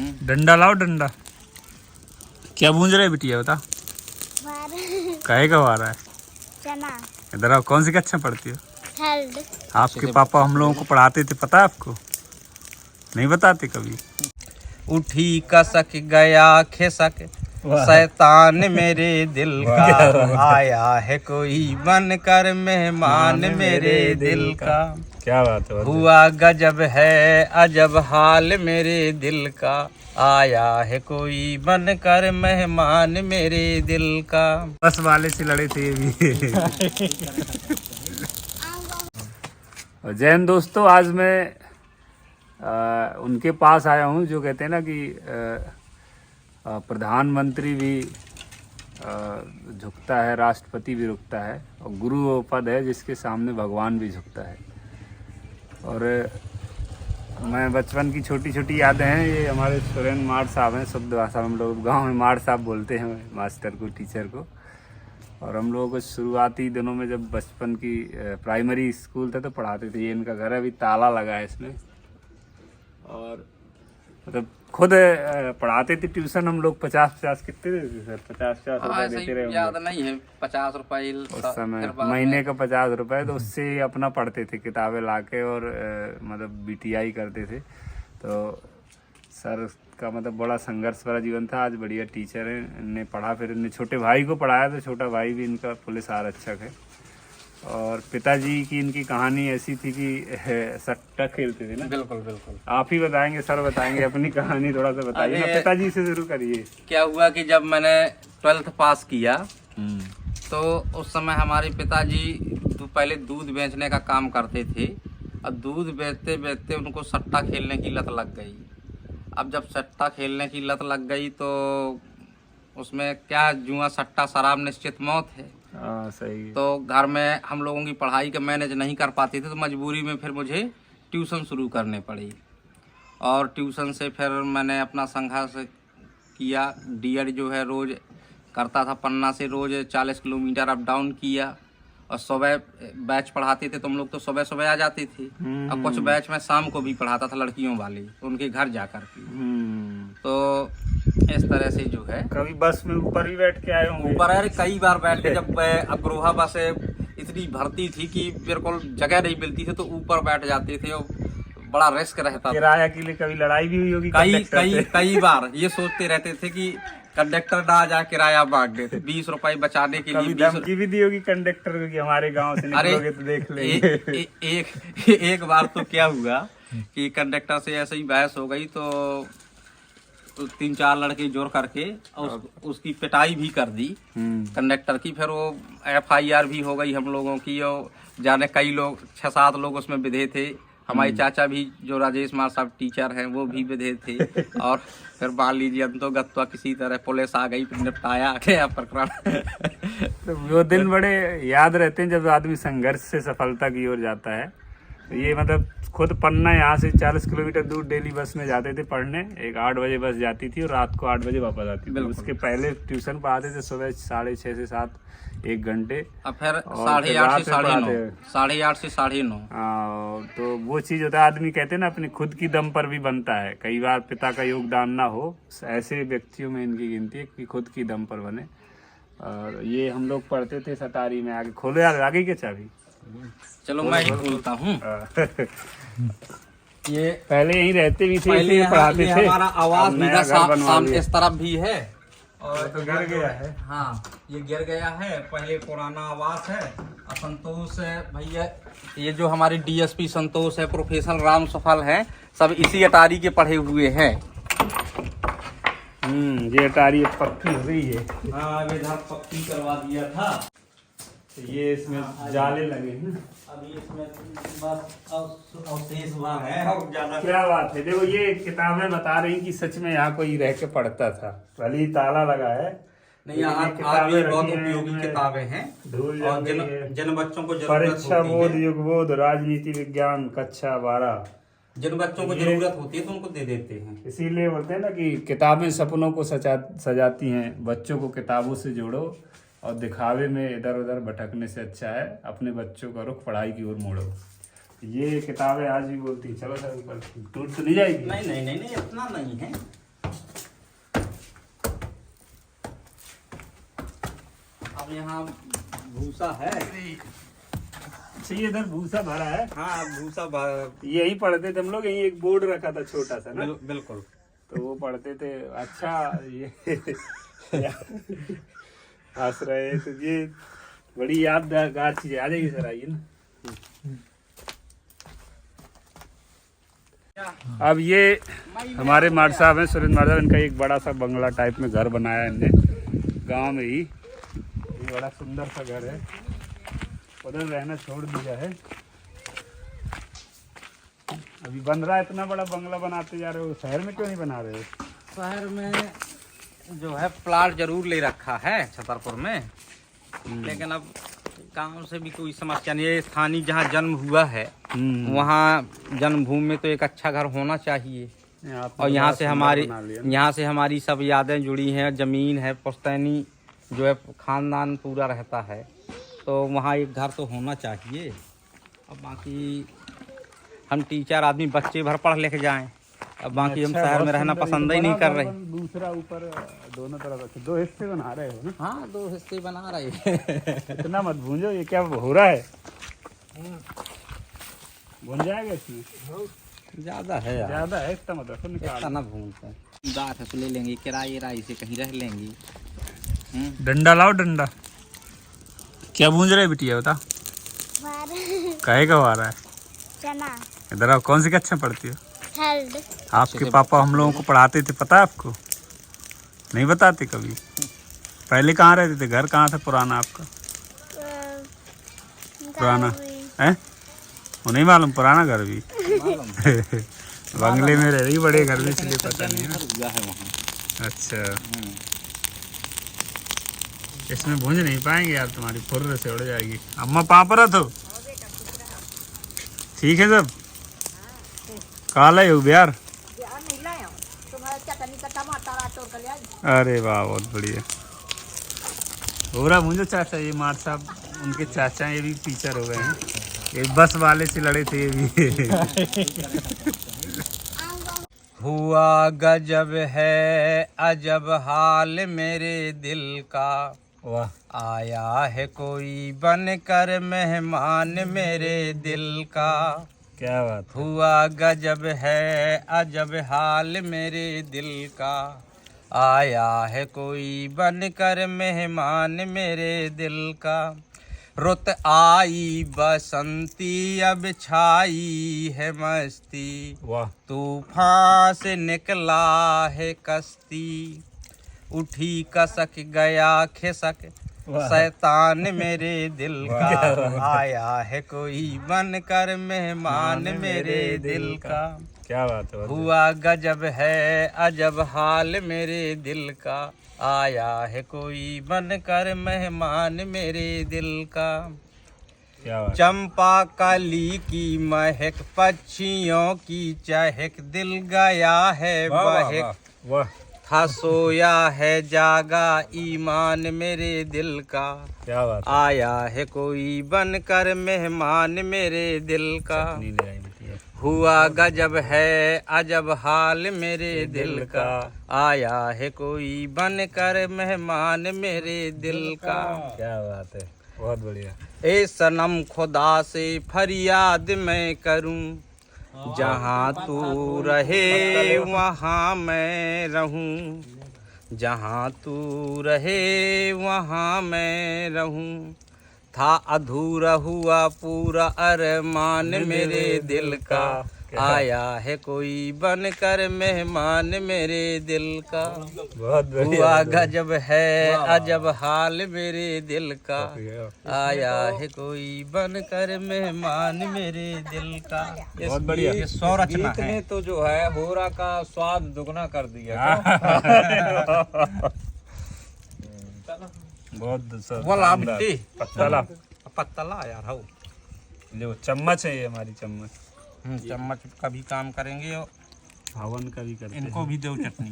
डंडा लाओ डंडा। क्या बूंज रहे बिटिया बता? काहे का आ रहा है? चना। इधर आओ, कौन सी कक्षा पढ़ती हो? थर्ड। आपके पापा हम लोगों को पढ़ाते थे, पता है आपको? नहीं बताते कभी? उठी कसक गया खिसक शैतान मेरे दिल का, आया है कोई बन कर मेहमान मेरे दिल का। क्या बात है। हुआ गजब है अजब हाल मेरे दिल का, आया है कोई बन कर मेहमान मेरे दिल का। बस वाले से लड़े थे ये भी। और जय हिंद दोस्तों, आज मैं उनके पास आया हूँ जो कहते हैं ना कि प्रधानमंत्री भी झुकता है, राष्ट्रपति भी रुकता है, और गुरु वो पद है जिसके सामने भगवान भी झुकता है। और मैं बचपन की छोटी छोटी यादें हैं, ये हमारे सुरेंद्र मार साहब हैं, शुद्ध भाषा में हम लोग गाँव में मार साहब बोलते हैं मास्टर को, टीचर को। और हम लोगों को शुरुआती दिनों में जब बचपन की प्राइमरी स्कूल था तो पढ़ाते थे। ये इनका घर है, अभी ताला लगा है इसमें। और मतलब खुद पढ़ाते थे ट्यूशन हम लोग। 50 कितने देते थे सर? 50 रुपए देते रहे। याद नहीं है, 50 रुपए उस समय, महीने का 50 रुपए। तो उससे अपना पढ़ते थे किताबें लाके, और मतलब बीटीआई करते थे। तो सर का मतलब बड़ा संघर्ष भरा जीवन था। आज बढ़िया टीचर है, इनने पढ़ा, फिर इनने छोटे भाई को पढ़ाया, तो छोटा भाई भी इनका पुलिस आरक्षक है। और पिताजी की इनकी कहानी ऐसी थी कि सट्टा खेलते थे ना। बिल्कुल बिल्कुल। आप ही बताएंगे सर, बताएंगे अपनी कहानी थोड़ा सा बताइए ना, पिताजी से शुरू करिए। क्या हुआ कि जब मैंने 12th पास किया तो उस समय हमारे पिताजी पहले दूध बेचने का काम करते थे। और दूध बेचते बेचते उनको सट्टा खेलने की लत लग गई। अब जब सट्टा खेलने की लत लग गई तो उसमें क्या, जुआ सट्टा शराब निश्चित मौत है। सही। तो घर में हम लोगों की पढ़ाई का मैनेज नहीं कर पाते थे, तो मजबूरी में फिर मुझे ट्यूशन शुरू करने पड़ी। और ट्यूशन से फिर मैंने अपना संघर्ष किया। डीएड जो है रोज़ करता था, पन्ना से रोज़ 40 किलोमीटर अप डाउन किया। और सुबह बैच पढ़ाते थे तो हम लोग तो सुबह सुबह आ जाते थे। और कुछ बैच में शाम को भी पढ़ाता था लड़कियों वाले, उनके घर जा कर के। तो इस तरह से जो है, कभी बस में ऊपर भी बैठ के आए होंगे? ऊपर अरे कई बार बैठ के, जब अग्रोहा बस इतनी भरती थी कि बिल्कुल जगह नहीं मिलती थी, तो ऊपर बैठ जाते थे। और बड़ा रिस्क रहता था। किराया के लिए कभी लड़ाई भी हुई होगी? कई बार ये सोचते रहते थे कि कंडक्टर ना आ जाए, किराया मांग देते 20 रुपए बचाने के लिए। धमकी भी दी होगी कंडक्टर को कि हमारे गांव से निकलोगे तो देख लेंगे। एक बार तो क्या हुआ कि कंडक्टर से ऐसे ही बहस हो गई, तो 3-4 लड़के जोड़ करके उसकी पिटाई भी कर दी कंडक्टर की। फिर वो FIR भी हो गई हम लोगों की। और जाने कई लोग, 6-7 लोग उसमें विधे थे। हमारे चाचा भी, जो राजेश मार साहब टीचर हैं, वो भी विधे थे। और फिर मान लीजिए अंतोगत्वा किसी तरह पुलिस आ गई, फिर निपटाया गया प्रकरण। तो वो दिन बड़े याद रहते हैं जब आदमी संघर्ष से सफलता की ओर जाता है। तो ये मतलब खुद पन्ना यहाँ से 40 किलोमीटर दूर डेली बस में जाते थे पढ़ने। एक 8 बजे बस जाती थी और रात को 8 बजे वापस आती थी। उसके पहले ट्यूशन पढ़ाते थे सुबह 6:30 से 7, 1 घंटे। और फिर 8:30 से 9:30, 8:30 से 9:30। तो वो चीज़ होता है, आदमी कहते हैं ना अपनी खुद की दम पर भी बनता है। कई बार पिता का योगदान ना हो, ऐसे व्यक्तियों में इनकी गिनती है कि खुद की दम पर बने। और ये हम लोग पढ़ते थे सटारी में। आगे खोलो यार, आगे क्या चाबी? चलो मैं ही खोलता हूँ। ये पहले यहीं रहते भी थे, इसे पढ़ाते थे। हमारा आवास भी इस तरफ भी है। और तो गिर गया है। हाँ, ये गिर गया है। पहले पुराना आवास है। संतोष है भैया, ये जो हमारे DSP संतोष है, प्रोफेसर राम सफल है, सब इसी अटारी के पढ़े हुए हैं। ये अटारी पक्की हो गई है। हाँ, इधर पक्की करवा दिया था। तो ये इसमें जाले लगे हैं। अभी इसमें बस अवशेष भाग है और ज्यादा। क्या बात है, देखो ये किताबें बता रही कि सच में यहाँ कोई रह के पढ़ता था। भले ही ताला लगा है, नहीं, यहाँ आज भी बहुत उपयोगी किताबें हैं। धूल और जिन बच्चों को परीक्षा बोध, युग बोध, राजनीति विज्ञान, कक्षा 12, जिन बच्चों को जरूरत होती है तो उनको दे देते हैं। इसीलिए बोलते हैं ना कि किताबें सपनों को सजाती हैं। बच्चों को किताबों से जोड़ो और दिखावे में इधर उधर भटकने से अच्छा है अपने बच्चों का रुख पढ़ाई की ओर मोड़ो। ये किताबें आज भी बोलती हैं। चलो सर ऊपर, टूट तो नहीं जाएगी? नहीं, इतना नहीं है। अब यहाँ भूसा है। अच्छा ये इधर भूसा भरा है। हाँ भूसा यही पढ़ते थे हम लोग, यही एक बोर्ड रखा था छोटा सा ना। बिल्कुल। तो वो पढ़ते थे। अच्छा ये हंस रहे तो ये बड़ी यादगार चीज आ जाएगी सर, आइए ना। अब ये हमारे मार साहब हैं, सुरेंद्र मार साहब, इनका एक बड़ा सा बंगला टाइप में घर बनाया है इनने गांव में ही। ये बड़ा सुंदर सा घर है, उधर रहना छोड़ दिया है। अभी बन रहा है, इतना बड़ा बंगला बनाते जा रहे हो, शहर में क्यों नहीं बना रहे हो? शहर में जो है प्लाट जरूर ले रखा है छतरपुर में, लेकिन अब गांव से भी कोई समस्या नहीं है। स्थानीय जहाँ जन्म हुआ है वहाँ जन्मभूमि में तो एक अच्छा घर होना चाहिए। और यहाँ से हमारी सब यादें जुड़ी हैं, जमीन है, पुश्तैनी जो है खानदान पूरा रहता है, तो वहाँ एक घर तो होना चाहिए। अब बाकी हम टीचर आदमी, बच्चे भर पढ़ लिख जाएं, अब बाकी हम शहर में रहना पसंद ही नहीं कर रहे। दूसरा ऊपर दोनों तरफ 2 हिस्से बना रहे हो ना? हाँ 2 हिस्से बना रहे हैं। इतना मत भूंजो, ये क्या हो रहा है? भून जाएगा इसमें? ज्यादा है यार, ज्यादा है, इतना मत रखो, निकाल। ना भूनता है। बात है तो ले लेंगे किराए से कहीं रह लेंगे। डंडा लाओ, डंडा। क्या भूंज रहे बिटिया, बता। काहे का आ रहा है? चना। इधर आओ, कौन सी कक्षा में पढ़ती हो? थर्ड। आपके पापा हम लोगों को पढ़ाते थे, पता है आपको? नहीं बताते कभी? पहले कहाँ रहते थे? घर कहाँ था पुराना आपका? पुराना है वो नहीं मालूम? पुराना घर भी बंगले में रह रही, बड़े घर में, इसलिए पता नहीं है। अच्छा, इसमें भूंज नहीं पाएंगे यार, तुम्हारी फुर्र से उड़ जाएगी। अम्मा पापड़ तो ठीक है सब। काला हो यार। अरे वाह, बहुत बढ़िया। हो रहा मुझे चाचा, ये मार साहब उनके चाचा, ये भी टीचर हो गए हैं। ये बस वाले से लड़े थे ये भी। हुआ गजब है अजब हाल मेरे दिल का, वाह। आया है कोई बनकर मेहमान मेरे दिल का। क्या बात। हुआ गजब है अजब हाल मेरे दिल का, आया है कोई बनकर मेहमान मेरे दिल का। रुत आई बसंती अब छाई है मस्ती, वाह। तूफान से निकला है कश्ती, उठी कसक गया खिसक शैतान मेरे दिल का, आया है कोई बनकर मेहमान मेरे दिल का। क्या बात है। हुआ गजब है अजब हाल मेरे दिल का, आया है कोई बनकर मेहमान मेरे दिल का। क्या बात। चंपा कली की महक, पक्षियों की चहक, दिल गया है बहक, वाह। था सोया है जागा ईमान मेरे दिल का, क्या बात। आया है कोई बनकर मेहमान मेरे दिल का। हुआ गजब है अजब हाल मेरे दिल का, आया है कोई बनकर मेहमान मेरे दिल का। क्या बात है, बहुत बढ़िया। ए सनम खुदा से फरियाद मैं करूं, जहाँ तू रहे वहाँ मैं रहूं, जहाँ तू रहे वहाँ मैं रहूं, था अधूरा हुआ पूरा अरमान मेरे दिल का, आया है कोई बनकर मेहमान मेरे दिल का। बहुत हुआ गजब है अजब हाल मेरे दिल का, आया है कोई बनकर मेहमान मेरे दिल का। बहुत बढ़िया। ये संरचना है तो जो है होरा का स्वाद दुगना कर दिया। बहुत बोला मिट्टी पत्तला। पत्तला यार हो, जो चम्मच है ये हमारी चम्मच, चम्मच का भी काम करेंगे और हवन का भी करते हैं। इनको भी दो चटनी।